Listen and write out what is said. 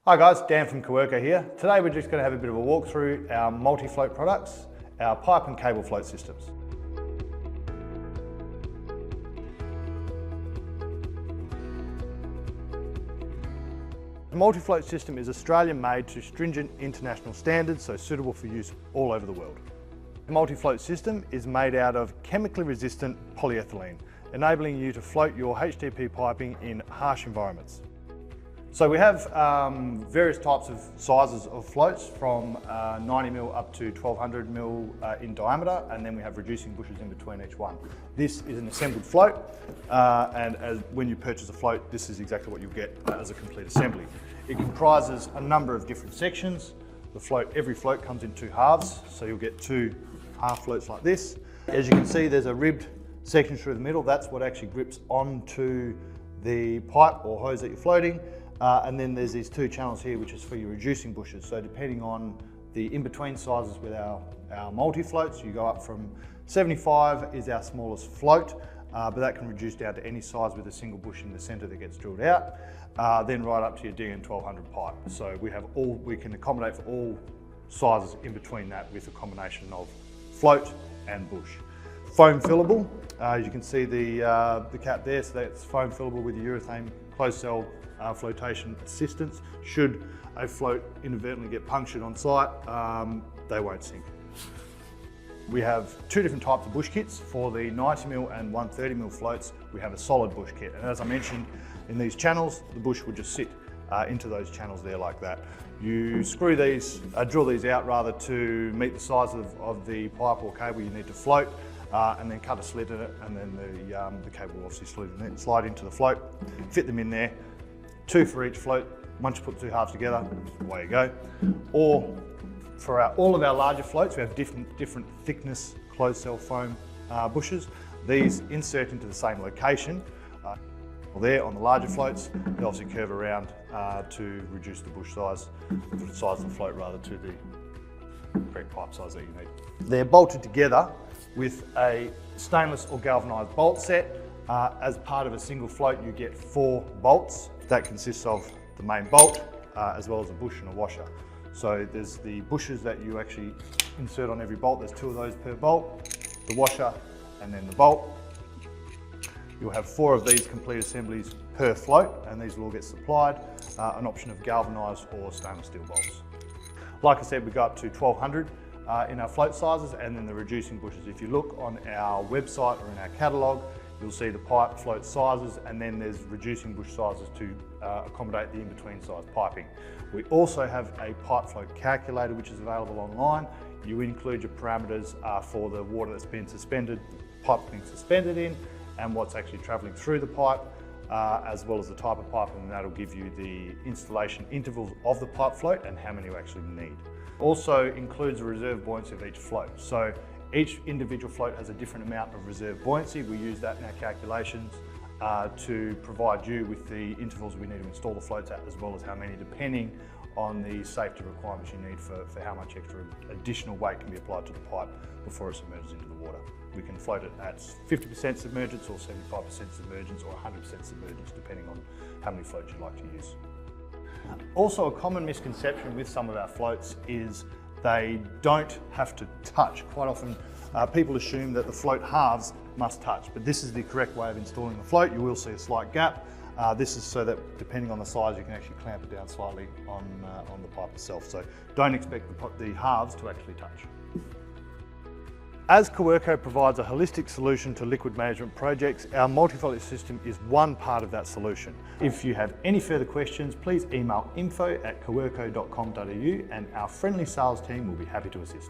Hi guys, Dan from Coerco here. Today we're just going to have a bit of a walk through our MultiFloat products, our pipe and cable float systems. The MultiFloat system is Australian made to stringent international standards, so suitable for use all over the world. The MultiFloat system is made out of chemically resistant polyethylene, enabling you to float your HDPE piping in harsh environments. So we have various types of sizes of floats from 90mm up to 1200mm in diameter, and then we have reducing bushes in between each one. This is an assembled float, and when you purchase a float, this is exactly what you'll get as a complete assembly. It comprises a number of different sections. Every float comes in two halves, so you'll get two half floats like this. As you can see, there's a ribbed section through the middle. That's what actually grips onto the pipe or hose that you're floating. And then there's these two channels here, which is for your reducing bushes. So depending on the in-between sizes with our multi-floats, you go up from 75 is our smallest float, but that can reduce down to any size with a single bush in the center that gets drilled out, then right up to your DN 1200 pipe. So we can accommodate for all sizes in between that with a combination of float and bush. Foam fillable, as you can see the cap there, so that's foam fillable with your urethane closed cell flotation assistance. Should a float inadvertently get punctured on site, they won't sink. We have two different types of bush kits. For the 90mm and 130mm floats, we have a solid bush kit. And as I mentioned, in these channels, the bush will just sit into those channels there like that. You screw these, drill these out rather to meet the size of the pipe or cable you need to float, and then cut a slit in it, and then the cable will obviously slide into the float, fit them in there. Two for each float. Once you put the two halves together, away you go. Or for all of our larger floats, we have different thickness closed cell foam bushes. These insert into the same location. There on the larger floats, they obviously curve around to reduce the bush size, the size of the float rather, to the correct pipe size that you need. They're bolted together with a stainless or galvanised bolt set. As part of a single float, you get 4 bolts. That consists of the main bolt, as well as a bush and a washer. So there's the bushes that you actually insert on every bolt. There's 2 of those per bolt, the washer and then the bolt. You'll have 4 of these complete assemblies per float, and these will all get supplied, an option of galvanised or stainless steel bolts. Like I said, we go up to 1200 in our float sizes, and then the reducing bushes. If you look on our website or in our catalogue, you'll see the pipe float sizes, and then there's reducing bush sizes to accommodate the in-between size piping. We also have a pipe float calculator which is available online. You include your parameters for the water that's been suspended, the pipe being suspended in, and what's actually travelling through the pipe, as well as the type of pipe, and that'll give you the installation intervals of the pipe float and how many you actually need. Also includes a reserve buoyancy of each float. So each individual float has a different amount of reserve buoyancy. We use that in our calculations to provide you with the intervals we need to install the floats at, as well as how many, depending on the safety requirements you need for how much extra additional weight can be applied to the pipe before it submerges into the water. We can float it at 50% submergence or 75% submergence or 100% submergence, depending on how many floats you'd like to use. Also, a common misconception with some of our floats is they don't have to touch. Quite often people assume that the float halves must touch, but this is the correct way of installing the float. You will see a slight gap. This is so that depending on the size, you can actually clamp it down slightly on the pipe itself. So don't expect the halves to actually touch. As Coerco provides a holistic solution to liquid management projects, our MultiFloat system is one part of that solution. If you have any further questions, please email info@coerco.com.au, and our friendly sales team will be happy to assist.